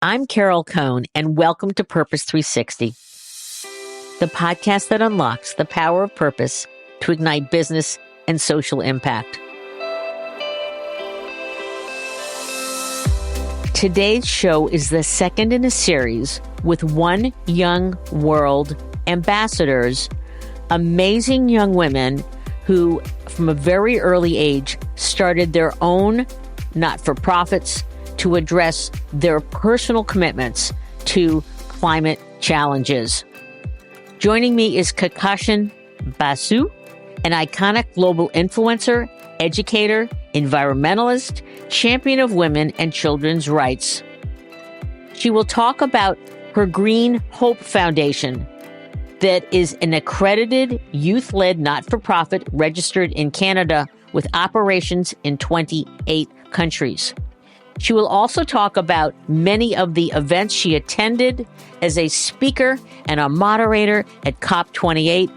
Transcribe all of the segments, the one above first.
I'm Carol Cohn, and welcome to Purpose 360, the podcast that unlocks the power of purpose to ignite business and social impact. Today's show is the second in a series with One Young World ambassadors, amazing young women who, from a very early age, started their own not-for-profits to address their personal commitments to climate challenges. Joining me is Kehkashan Basu, an iconic global influencer, educator, environmentalist, champion of women and children's rights. She will talk about her Green Hope Foundation that is an accredited youth-led not-for-profit registered in Canada with operations in 28 countries. She will also talk about many of the events she attended as a speaker and a moderator at COP28,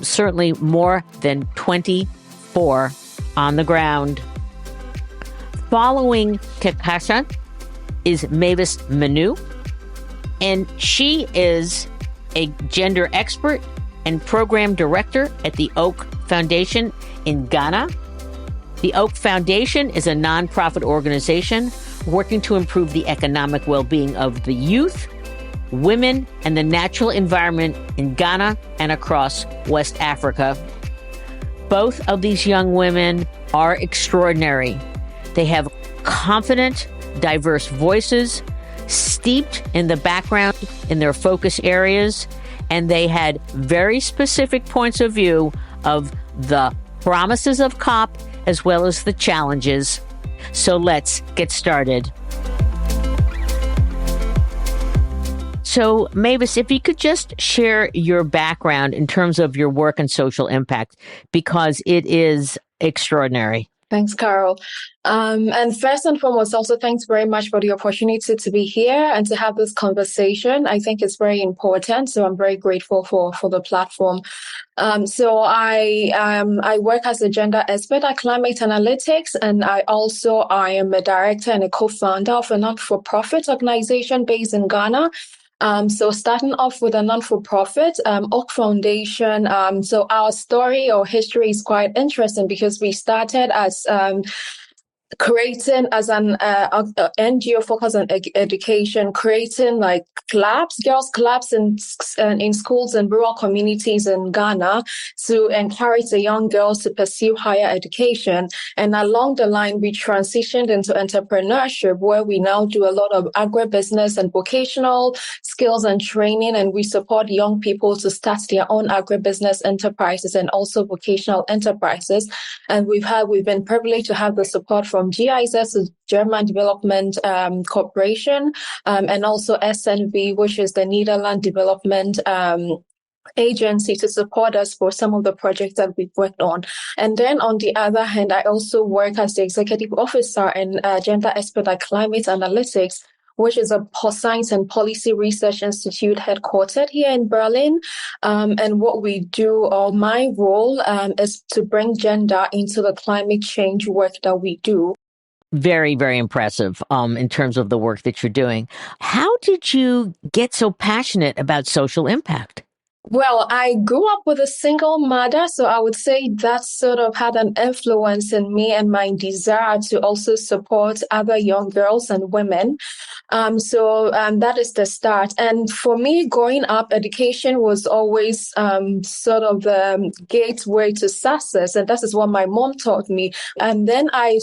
certainly more than 24 on the ground. Following Kehkashan is Mavis Mainu, and she is a gender expert and program director at the Oak Foundation in Ghana. The Oak Foundation is a nonprofit organization working to improve the economic well-being of the youth, women, and the natural environment in Ghana and across West Africa. Both of these young women are extraordinary. They have confident, diverse voices, steeped in the background in their focus areas, and they had very specific points of view of the promises of COP as well as the challenges. So let's get started. So, Mavis, if you could just share your background in terms of your work and social impact, because it is extraordinary. Thanks, Carol. And first and foremost, also thanks very much for the opportunity to be here and to have this conversation. I think it's very important. So I'm very grateful for the platform. So I work as a gender expert at Climate Analytics, and I am a director and a co-founder of a non-for-profit organization based in Ghana. So starting off with a non-for-profit, Oak Foundation. So our story or history is quite interesting because we started as creating as an NGO focused on education, creating like girls clubs in schools and rural communities in Ghana to encourage the young girls to pursue higher education. And along the line, we transitioned into entrepreneurship, where we now do a lot of agribusiness and vocational skills and training, and we support young people to start their own agribusiness enterprises and also vocational enterprises. And we've been privileged to have the support from GIZ, German Development Corporation, and also SNV, which is the Netherlands Development agency, to support us for some of the projects that we've worked on. And then on the other hand, I also work as the executive officer and gender expert at Climate Analytics, which is a science and policy research institute headquartered here in Berlin. And what we do, or my role, is to bring gender into the climate change work that we do. Very, very impressive in terms of the work that you're doing. How did you get so passionate about social impact? Well, I grew up with a single mother, so I would say that sort of had an influence in me and my desire to also support other young girls and women. So that is the start. And for me, growing up, education was always sort of the gateway to success. And that is what my mom taught me. And then I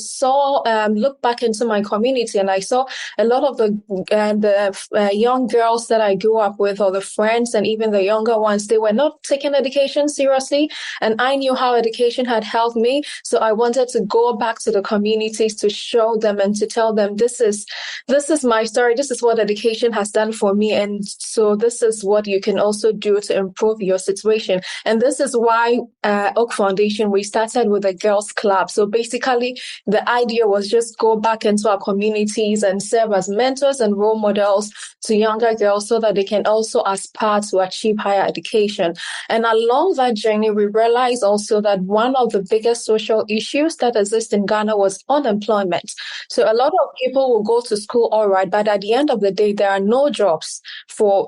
looked back into my community, and I saw a lot of the young girls that I grew up with, or the friends, and even the younger ones, they were not taking education seriously. And I knew how education had helped me. So I wanted to go back to the communities to show them and to tell them, this is my story. This is what education has done for me. And So this is what you can also do to improve your situation. And this is why Oak Foundation, we started with a girls club. So basically the idea was just go back into our communities and serve as mentors and role models to younger girls so that they can also aspire to achieve higher education. And along that journey, we realized also that one of the biggest social issues that exist in Ghana was unemployment. So a lot of people will go to school, all right, but at the end of the day, there are no jobs for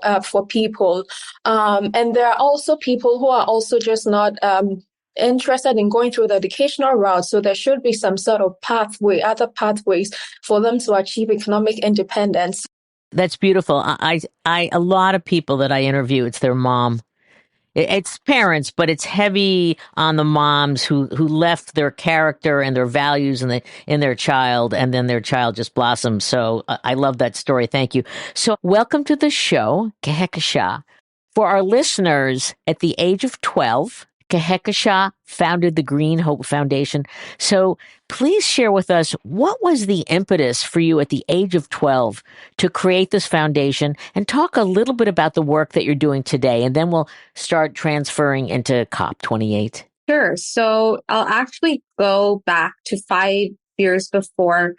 people. And there are also people who are also just not interested in going through the educational route. So there should be some sort of other pathways for them to achieve economic independence. That's beautiful. A lot of people that I interview, it's their mom. It's parents, but it's heavy on the moms who left their character and their values in their child, and then their child just blossomed. So I love that story. Thank you. So welcome to the show, Kehkashan. For our listeners, at the age of 12, Kehkashan founded the Green Hope Foundation. So please share with us, what was the impetus for you at the age of 12 to create this foundation, and talk a little bit about the work that you're doing today, and then we'll start transferring into COP28. Sure. So I'll actually go back to 5 years before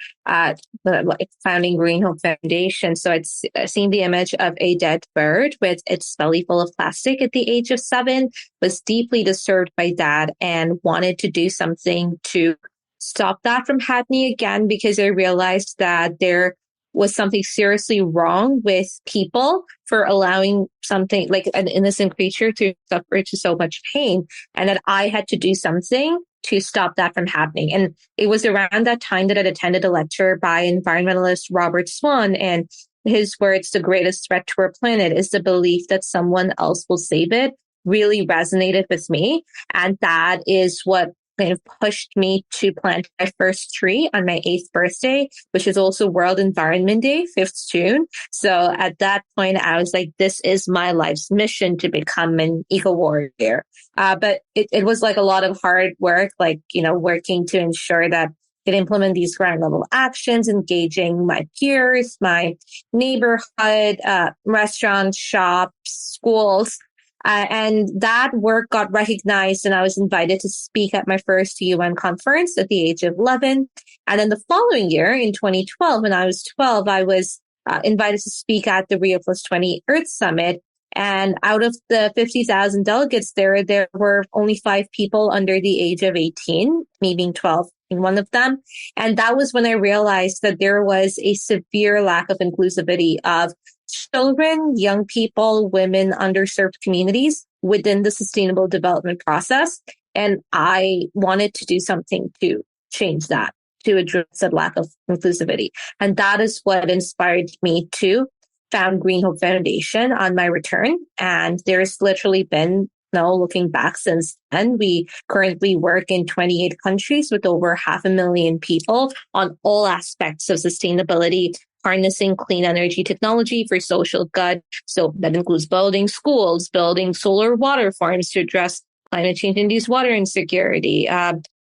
founding Green Hope Foundation. So I'd seen the image of a dead bird with its belly full of plastic at the age of 7, was deeply disturbed by that, and wanted to do something to stop that from happening again, because I realized that there was something seriously wrong with people for allowing something like an innocent creature to suffer to so much pain, and that I had to do something to stop that from happening. And it was around that time that I'd attended a lecture by environmentalist Robert Swan, and his words, "The greatest threat to our planet is the belief that someone else will save it," really resonated with me. And that is what kind of pushed me to plant my first tree on my 8th birthday, which is also World Environment Day, 5th June. So at that point, I was like, this is my life's mission, to become an eco warrior. But it was like a lot of hard work, like, working to ensure that I could implement these ground level actions, engaging my peers, my neighborhood, restaurants, shops, schools. And that work got recognized, and I was invited to speak at my first UN conference at the age of 11. And then the following year, in 2012, when I was 12, I was invited to speak at the Rio Plus 20 Earth Summit. And out of the 50,000 delegates there were only 5 people under the age of 18, me being 12 in one of them. And that was when I realized that there was a severe lack of inclusivity of children, young people, women, underserved communities within the sustainable development process. And I wanted to do something to change that, to address that lack of inclusivity. And that is what inspired me to found Green Hope Foundation on my return. And there's literally been no looking back since then. We currently work in 28 countries with over 500,000 people on all aspects of sustainability, harnessing clean energy technology for social good. So that includes building schools, building solar water farms to address climate change-induced water insecurity,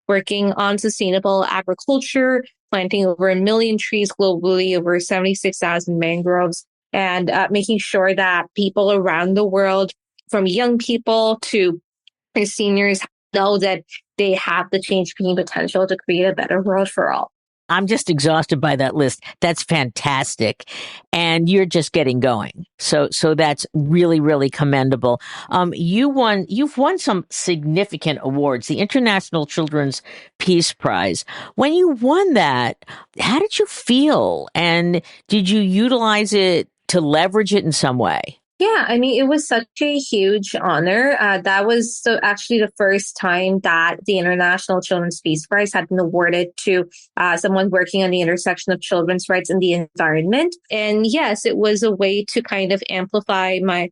working on sustainable agriculture, planting over 1 million trees globally, over 76,000 mangroves, and making sure that people around the world, from young people to seniors, know that they have the change-making potential to create a better world for all. I'm just exhausted by that list. That's fantastic. And you're just getting going. So that's really, really commendable. You've won some significant awards, the International Children's Peace Prize. When you won that, how did you feel? And did you utilize it to leverage it in some way? Yeah, I mean, it was such a huge honor. That was actually the first time that the International Children's Peace Prize had been awarded to someone working on the intersection of children's rights and the environment. And yes, it was a way to kind of amplify my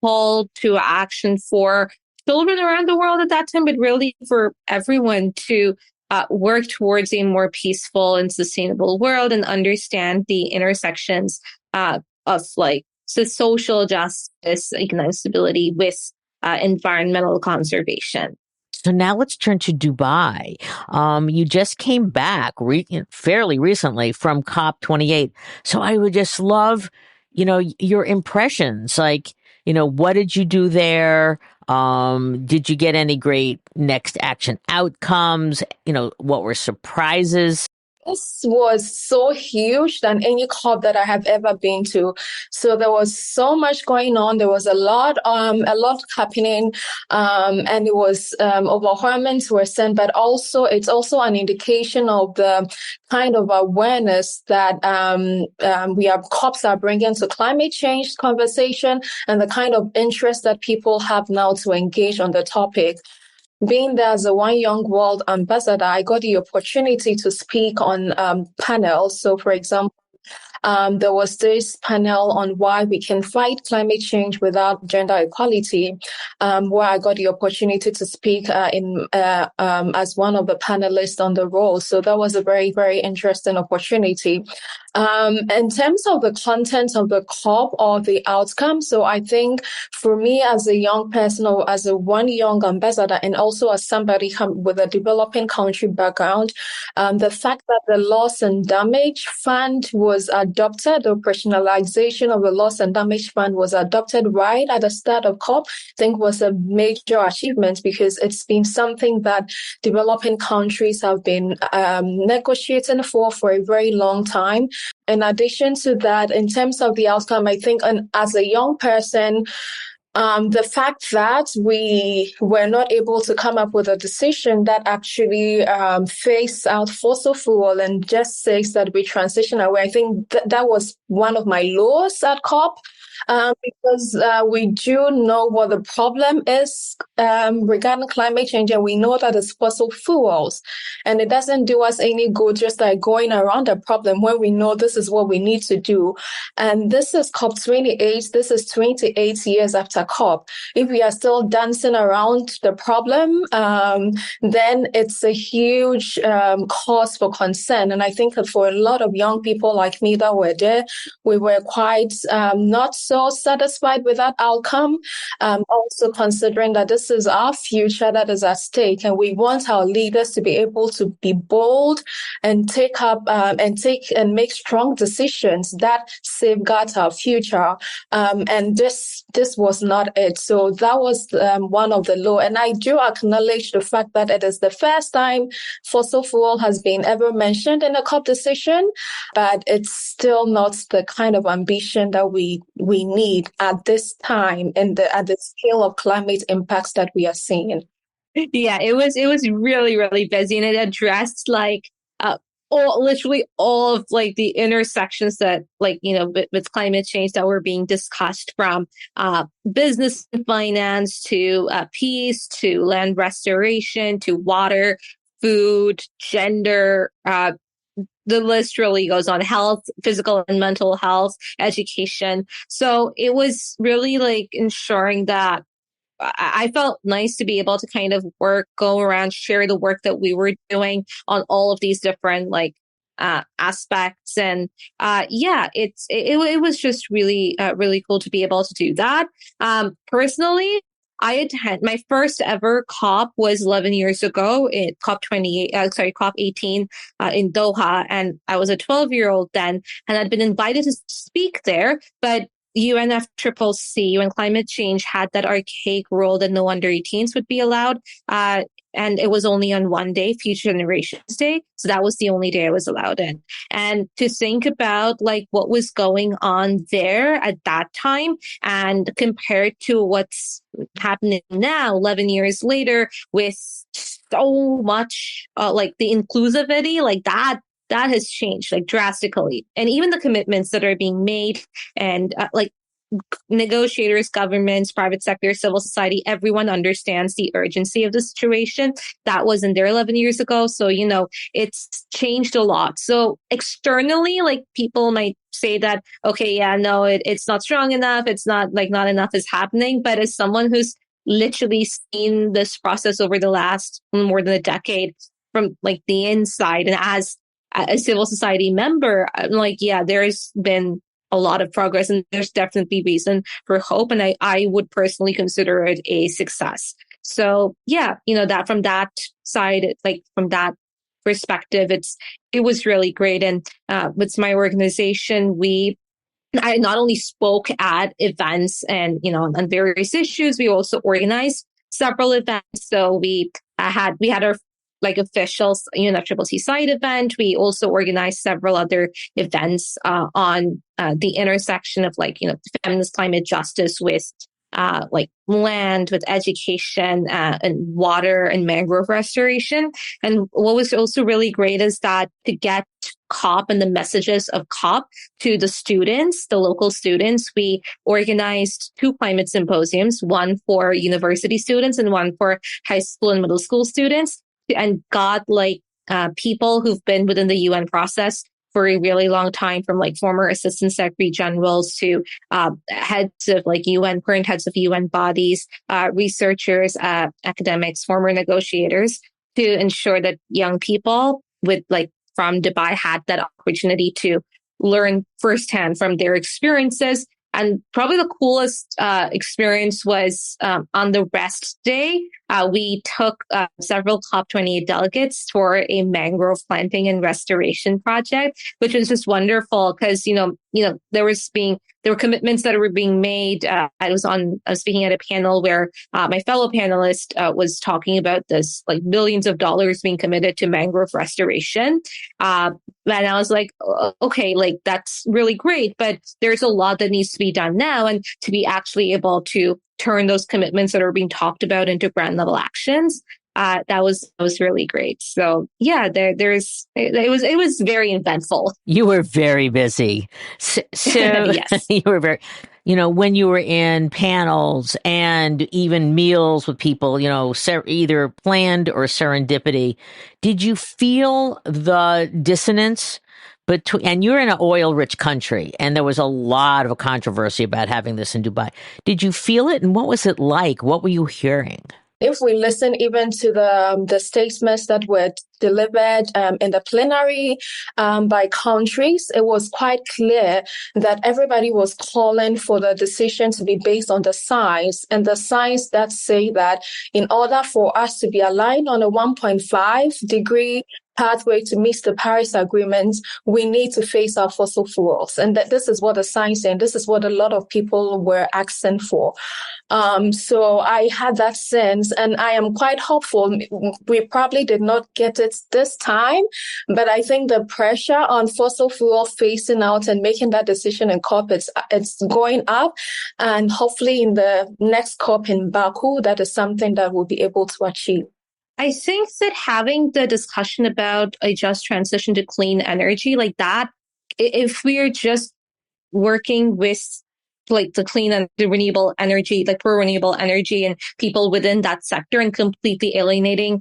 call to action for children around the world at that time, but really for everyone to work towards a more peaceful and sustainable world and understand the intersections of so social justice, economic stability with environmental conservation. So now let's turn to Dubai. You just came back fairly recently from COP28. So I would just love your impressions, like, what did you do there? Did you get any great next action outcomes? What were surprises? This was so huge than any COP that I have ever been to. So there was so much going on. There was a lot happening, and it was overwhelming to a extent. But also, it's also an indication of the kind of awareness that COPs are bringing to climate change conversation, and the kind of interest that people have now to engage on the topic. Being there as a One Young World ambassador, I got the opportunity to speak on panels. So, for example, there was this panel on why we can fight climate change without gender equality, where I got the opportunity to speak as one of the panelists on the role. So that was a very, very interesting opportunity. In terms of the content of the COP or the outcome, so I think for me as a young person or as a One Young ambassador, and also as somebody with a developing country background, the fact that the loss and damage fund was adopted, the operationalization of the loss and damage fund was adopted right at the start of COP, I think was a major achievement, because it's been something that developing countries have been negotiating for a very long time. In addition to that, in terms of the outcome, I think as a young person, the fact that we were not able to come up with a decision that actually phased out fossil fuel and just says that we transition away, I think that was one of my lows at COP. Because we do know what the problem is regarding climate change, and we know that it's fossil fuels, and it doesn't do us any good just like going around the problem when we know this is what we need to do. And this is COP28. This is 28 years after COP. If we are still dancing around the problem, then it's a huge cause for concern. And I think that for a lot of young people like me that were there, we were quite not so satisfied with that outcome. Also considering that this is our future that is at stake, and we want our leaders to be able to be bold and take up and make strong decisions that safeguard our future. And this was not it. So that was one of the low. And I do acknowledge the fact that it is the first time fossil fuel has been ever mentioned in a COP decision, but it's still not the kind of ambition that we need at this time and at the scale of climate impacts that we are seeing. Yeah, it was really, really busy, and it addressed literally all of the intersections that with climate change that were being discussed, from business and finance to peace to land restoration to water, food, gender, the list really goes on: health, physical and mental health, education. So it was really ensuring that I felt nice to be able to kind of go around, share the work that we were doing on all of these different aspects. And it was just really, really cool to be able to do that. Personally, my first ever COP was 11 years ago in COP 18 in Doha. And I was a 12-year-old then, and I'd been invited to speak there, but UNFCCC, UN Climate Change, had that archaic rule that no under 18s would be allowed. And it was only on one day, Future Generations Day. So that was the only day I was allowed in. And to think about what was going on there at that time, and compared to what's happening now, 11 years later, with so much the inclusivity, that has changed drastically. And even the commitments that are being made, and negotiators, governments, private sector, civil society, everyone understands the urgency of the situation. That wasn't there 11 years ago. So, it's changed a lot. So externally, people might say that, okay, yeah, no, it's not strong enough. It's not not enough is happening. But as someone who's literally seen this process over the last more than a decade from the inside, and as a civil society member, I'm yeah, there's been a lot of progress, and there's definitely reason for hope. And I would personally consider it a success. So yeah, that from that side, from that perspective, it was really great. And with my organization, we I not only spoke at events and, on various issues, we also organized several events. So we had our like official, CCC side event. We also organized several other events on the intersection of feminist climate justice with like land, with education, and water and mangrove restoration. And what was also really great is that to get COP and the messages of COP to the students, the local students, we organized 2 climate symposiums, one for university students and one for high school and middle school students, and got people who've been within the UN process for a really long time, from former assistant secretary generals to heads of current heads of UN bodies, researchers, academics, former negotiators, to ensure that young people from Dubai had that opportunity to learn firsthand from their experiences. And probably the coolest experience was on the rest day. We took several COP28 delegates for a mangrove planting and restoration project, which was just wonderful because, there were commitments that were being made. I was speaking at a panel where my fellow panelist was talking about this, millions of dollars being committed to mangrove restoration. And I was like, okay, that's really great, but there's a lot that needs to be done now. And to be actually able to turn those commitments that are being talked about into ground level actions, that was really great. So yeah, it was very eventful. You were very busy. So yes. You were very, when you were in panels and even meals with people, either planned or serendipity, did you feel the dissonance between, and you're in an oil rich country and there was a lot of controversy about having this in Dubai. Did you feel it? And what was it like? What were you hearing? If we listen even to the statements that were delivered in the plenary by countries, it was quite clear that everybody was calling for the decision to be based on the science, and the science that say that in order for us to be aligned on a 1.5-degree pathway to meet the Paris Agreement, we need to face our fossil fuels. And that this is what the science and this is what a lot of people were asking for. So I had that sense, and I am quite hopeful. We probably did not get it this time, but I think the pressure on fossil fuel phasing out and making that decision in COP, it's going up. And hopefully in the next COP in Baku, that is something that we'll be able to achieve. I think that having the discussion about a just transition to clean energy like that, if we're just working with the clean and the renewable energy, pro renewable energy and people within that sector and completely alienating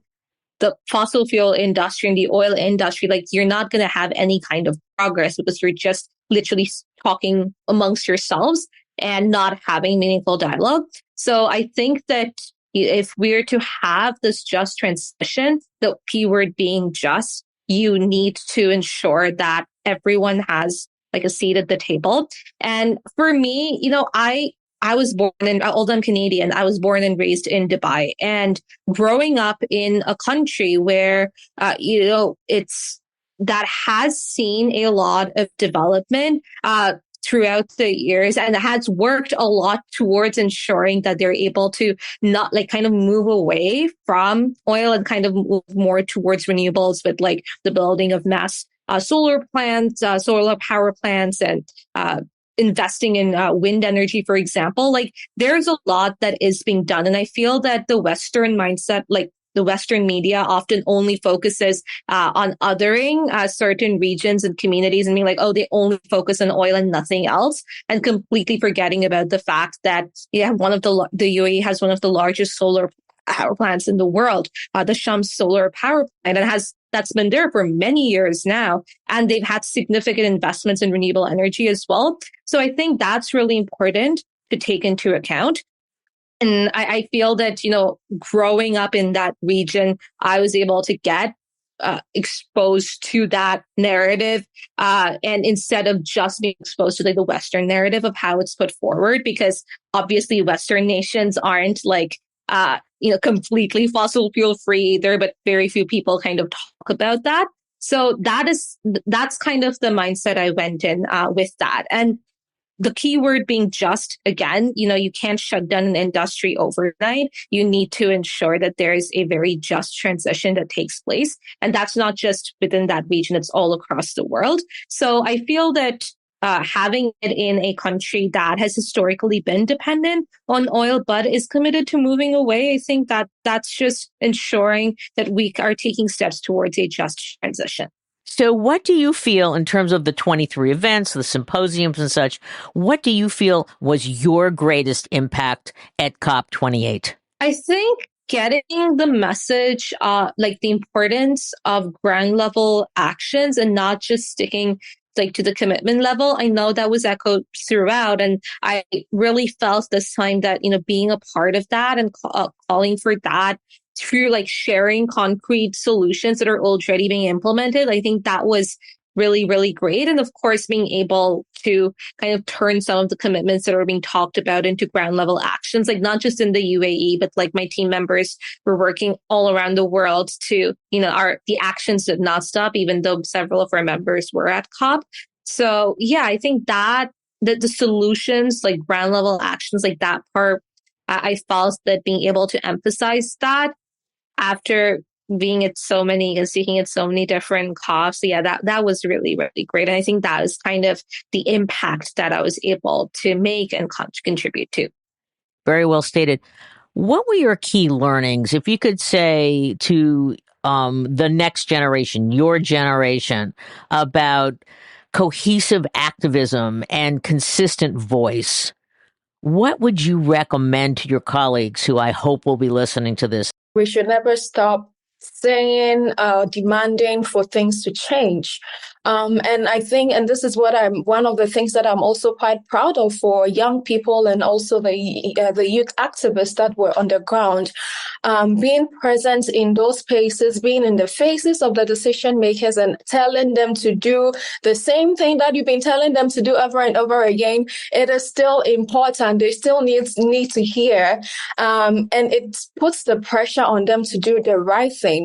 the fossil fuel industry and the oil industry, you're not going to have any kind of progress because you're just literally talking amongst yourselves and not having meaningful dialogue. So I think that if we're to have this just transition, the keyword being just, you need to ensure that everyone has a seat at the table. And for me, I was born although I'm Canadian, I was born and raised in Dubai, and growing up in a country where, it's that has seen a lot of development, throughout the years, and has worked a lot towards ensuring that they're able to not kind of move away from oil and kind of move more towards renewables with the building of mass solar plants, solar power plants, and investing in wind energy, for example. There's a lot that is being done. And I feel that the Western mindset, the Western media often only focuses on othering certain regions and communities and being they only focus on oil and nothing else, and completely forgetting about the fact that the UAE has one of the largest solar power plants in the world, the Shams solar power plant, and that's been there for many years now, and they've had significant investments in renewable energy as well. So I think that's really important to take into account. And I feel that, growing up in that region, I was able to get exposed to that narrative. And instead of just being exposed to the Western narrative of how it's put forward, because obviously Western nations aren't completely fossil fuel free either, but very few people kind of talk about that. So that's kind of the mindset I went in with that. And the key word being just, again, you can't shut down an industry overnight. You need to ensure that there is a very just transition that takes place. And that's not just within that region, it's all across the world. So I feel that having it in a country that has historically been dependent on oil, but is committed to moving away, I think that that's just ensuring that we are taking steps towards a just transition. So what do you feel in terms of the 23 events, the symposiums and such? What do you feel was your greatest impact at COP28? I think getting the message, like the importance of ground level actions and not just sticking like to the commitment level. I know that was echoed throughout, and I really felt this time that, being a part of that and calling for that through like sharing concrete solutions that are already being implemented. I think that was really, really great. And of course, being able to kind of turn some of the commitments that are being talked about into ground level actions, like not just in the UAE, but like my team members were working all around the world to, the actions did not stop, even though several of our members were at COP. So yeah, I think that the solutions, like ground level actions, like that part, I felt that being able to emphasize that after being at so many and speaking at so many different COPs. So yeah, that was really, really great. And I think that is kind of the impact that I was able to make and contribute to. Very well stated. What were your key learnings, if you could say to the next generation, your generation, about cohesive activism and consistent voice? What would you recommend to your colleagues who I hope will be listening to this? We should never stop saying, demanding for things to change. And I think, and this is one of the things that I'm also quite proud of for young people and also the youth activists that were on the ground, being present in those spaces, being in the faces of the decision makers and telling them to do the same thing that you've been telling them to do over and over again. It is still important. They still need to hear. And it puts the pressure on them to do the right thing.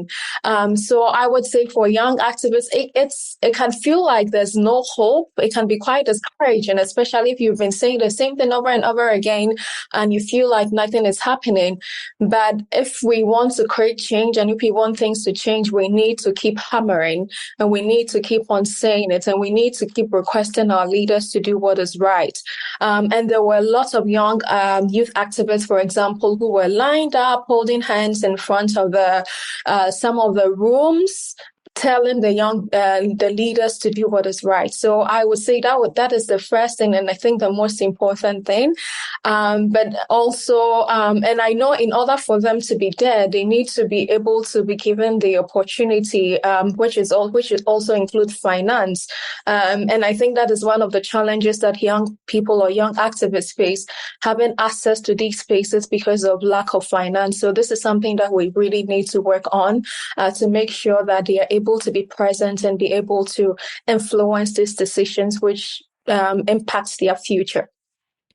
So I would say for young activists, it can feel like there's no hope. It can be quite discouraging, especially if you've been saying the same thing over and over again and you feel like nothing is happening. But if we want to create change and if we want things to change, we need to keep hammering and we need to keep on saying it and we need to keep requesting our leaders to do what is right. And there were lots of young youth activists, for example, who were lined up holding hands in front of some of the rooms, telling the leaders to do what is right. So I would say that is the first thing, and I think the most important thing. But also, and I know in order for them to be there, they need to be able to be given the opportunity, which also includes finance. And I think that is one of the challenges that young people or young activists face, having access to these spaces because of lack of finance. So this is something that we really need to work on to make sure that they are able to be present and be able to influence these decisions, which impacts their future.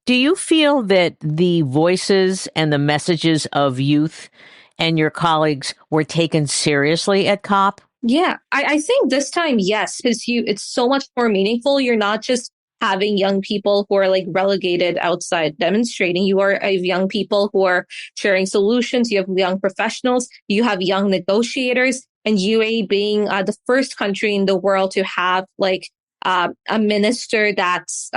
Do you feel that the voices and the messages of youth and your colleagues were taken seriously at COP? Yeah, I think this time, yes, because it's so much more meaningful. You're not just having young people who are like relegated outside demonstrating. You have young people who are sharing solutions. You have young professionals. You have young negotiators. And UAE being the first country in the world to have like a minister that's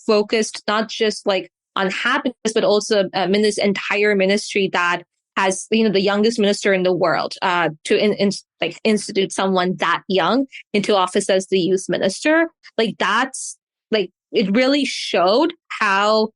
focused not just like on happiness, but also this entire ministry that has the youngest minister in the world to institute someone that young into office as the youth minister. Like that's like it really showed how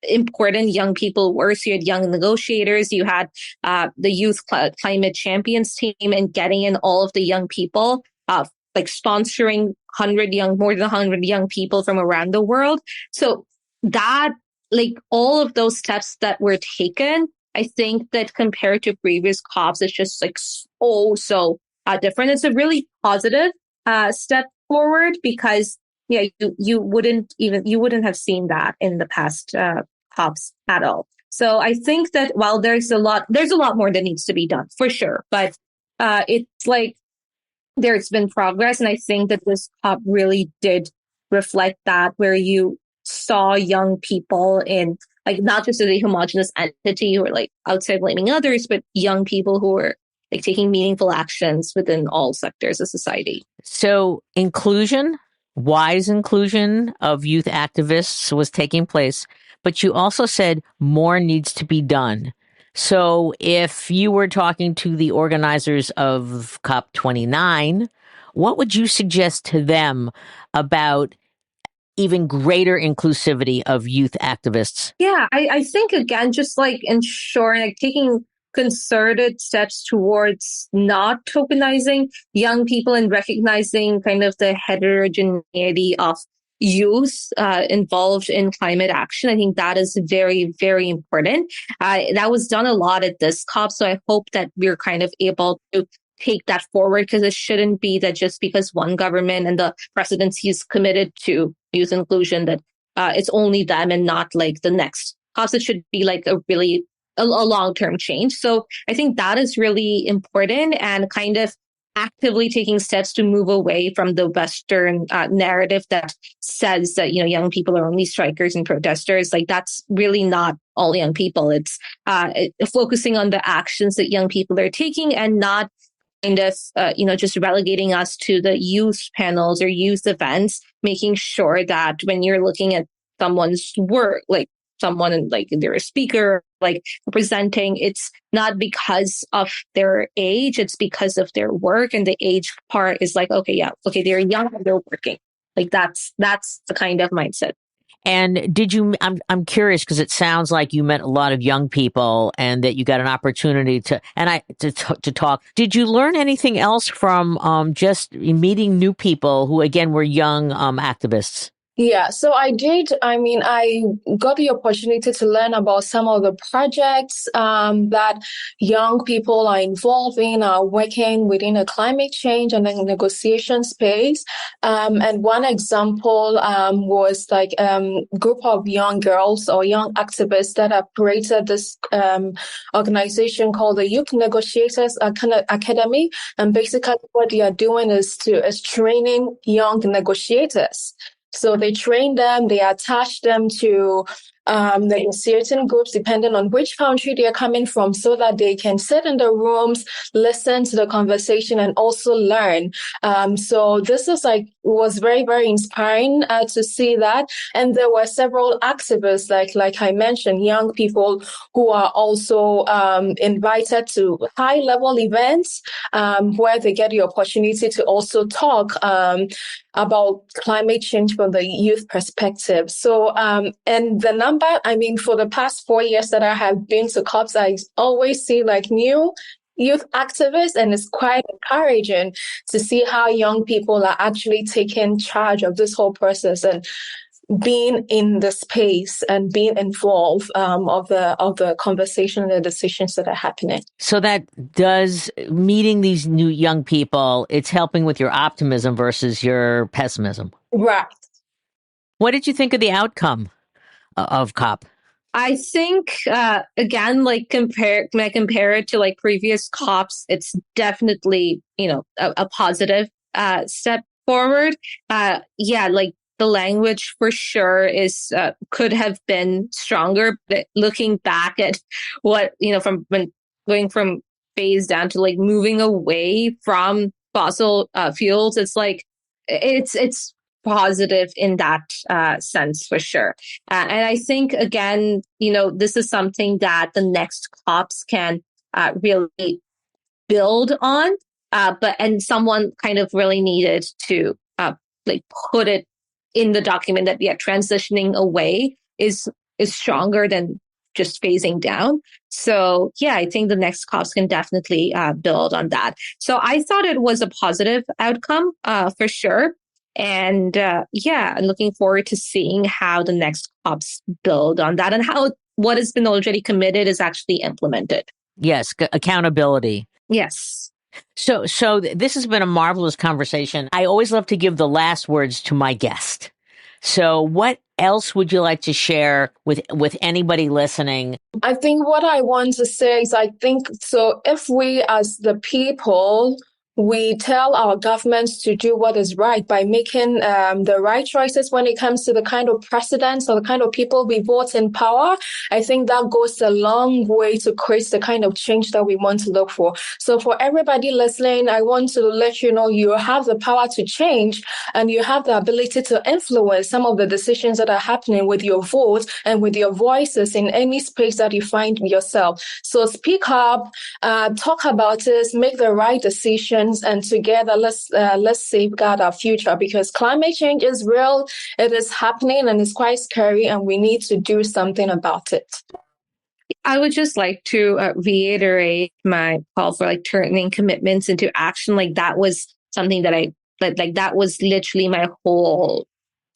important young people were. So you had young negotiators, you had the youth climate champions team, and getting in all of the young people, like sponsoring more than 100 young people from around the world. So that, like all of those steps that were taken, I think that compared to previous COPs, it's just like so different. It's a really positive step forward because you wouldn't have seen that in the past COPs at all. So I think that while there's a lot more that needs to be done for sure, but it's like there's been progress, and I think that this COP really did reflect that, where you saw young people in like not just as a homogenous entity who are like outside blaming others, but young people who are like taking meaningful actions within all sectors of society. So inclusion, wise inclusion of youth activists was taking place, but you also said more needs to be done. So if you were talking to the organizers of COP29, what would you suggest to them about even greater inclusivity of youth activists? Yeah, I think again, just like ensuring, like taking concerted steps towards not tokenizing young people and recognizing kind of the heterogeneity of youth involved in climate action. I think that is very, very important. That was done a lot at this COP. So I hope that we're kind of able to take that forward, because it shouldn't be that just because one government and the presidency is committed to youth inclusion that it's only them and not like the next COPs. It should be like a long-term change. So I think that is really important, and kind of actively taking steps to move away from the Western narrative that says that, young people are only strikers and protesters. Like that's really not all young people. It's focusing on the actions that young people are taking, and not kind of, just relegating us to the youth panels or youth events, making sure that when you're looking at someone's work, like someone like they're a speaker, like presenting, it's not because of their age, it's because of their work. And the age part is like, okay, they're young and they're working. Like that's the kind of mindset. And did you, I'm curious because it sounds like you met a lot of young people and that you got an opportunity to talk. Did you learn anything else from just meeting new people who, again, were young activists? Yeah, so I did. I mean, I got the opportunity to learn about some of the projects that young people are involved in, are working within a climate change and the negotiation space. And one example was like group of young girls or young activists that have created this organization called the Youth Negotiators Academy. And basically what they are doing is training young negotiators. So they train them, they attach them to negotiating groups depending on which country they're coming from, so that they can sit in the rooms, listen to the conversation, and also learn. So this was very, very inspiring to see that. And there were several activists, like I mentioned, young people who are also invited to high-level events where they get the opportunity to also talk about climate change from the youth perspective. So, and the number, I mean, for the past 4 years that I have been to COPs, I always see like new youth activists, and it's quite encouraging to see how young people are actually taking charge of this whole process and being in the space and being involved of the conversation and the decisions that are happening. So that does, meeting these new young people, it's helping with your optimism versus your pessimism. Right. What did you think of the outcome of COP? I think, again, like compare it to like previous COPs, it's definitely, a positive step forward. Like the language for sure could have been stronger. But looking back at what, from when going from phase down to like moving away from fossil fuels, it's like, it's positive in that sense for sure. And I think, again, this is something that the next COPs can really build on. And someone kind of really needed to like put it in the document that transitioning away is stronger than just phasing down. So yeah, I think the next COPs can definitely build on that. So I thought it was a positive outcome for sure. And I'm looking forward to seeing how the next COPs build on that and how what has been already committed is actually implemented. Yes, accountability. Yes. So this has been a marvelous conversation. I always love to give the last words to my guest. So what else would you like to share with anybody listening? I think what I want to say is, I think so if we as the people we tell our governments to do what is right by making the right choices when it comes to the kind of presidents or the kind of people we vote in power, I think that goes a long way to create the kind of change that we want to look for. So for everybody listening, I want to let you know you have the power to change and you have the ability to influence some of the decisions that are happening with your vote and with your voices in any space that you find yourself. So speak up, talk about this, make the right decision, and together let's safeguard our future, because climate change is real, it is happening, and it's quite scary, and we need to do something about it. I would just like to reiterate my call for turning commitments into action. That was something that that was literally my whole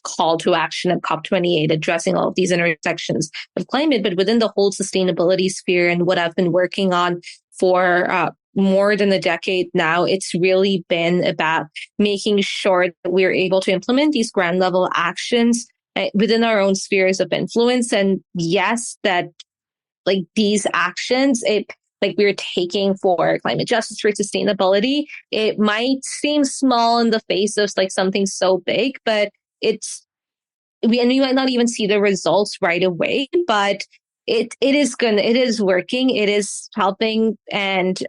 call to action at COP28, addressing all of these intersections of climate, but within the whole sustainability sphere and what I've been working on for more than a decade now, it's really been about making sure that we're able to implement these ground level actions within our own spheres of influence. And yes, that these actions, we're taking for climate justice, for sustainability, it might seem small in the face of something so big, but we might not even see the results right away, but it is working, it is helping, and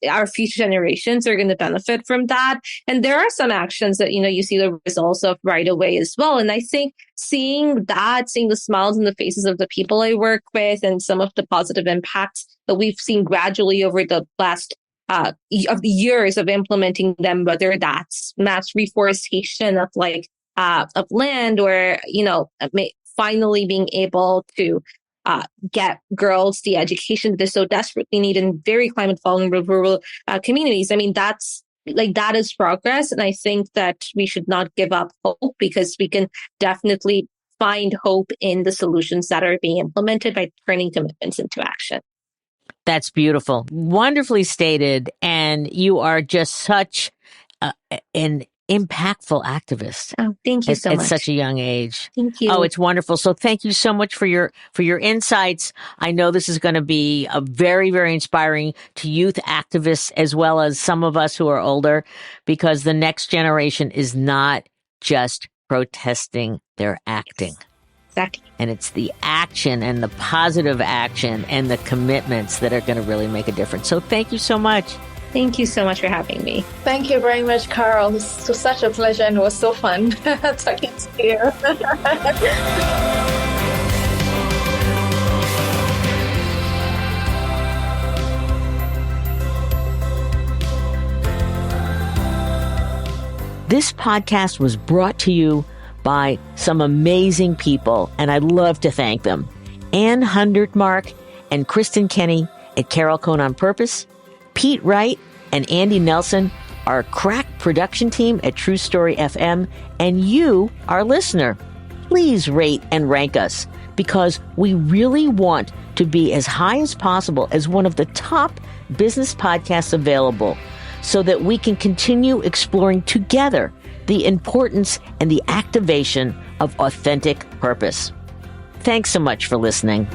our future generations are going to benefit from that. And there are some actions that, you see the results of right away as well. And I think seeing the smiles on the faces of the people I work with and some of the positive impacts that we've seen gradually over the last of the years of implementing them, whether that's mass reforestation of land, or, finally being able to get girls the education that they so desperately need in very climate vulnerable rural communities. I mean, that is progress. And I think that we should not give up hope, because we can definitely find hope in the solutions that are being implemented by turning commitments into action. That's beautiful. Wonderfully stated. And you are just such an impactful activist. Oh, thank you so much. At such a young age. Thank you. Oh, it's wonderful. So thank you so much for your insights. I know this is going to be a very, very inspiring to youth activists as well as some of us who are older, because the next generation is not just protesting, they're acting. Exactly. And it's the action and the positive action and the commitments that are going to really make a difference. So thank you so much. Thank you so much for having me. Thank you very much, Carol. This was such a pleasure, and it was so fun talking to you. This podcast was brought to you by some amazing people, and I'd love to thank them. Ann Hundertmark and Kristen Kenny at Carol Cone on Purpose, Pete Wright and Andy Nelson, our crack production team at True Story FM, and you, our listener. Please rate and rank us, because we really want to be as high as possible as one of the top business podcasts available, so that we can continue exploring together the importance and the activation of authentic purpose. Thanks so much for listening.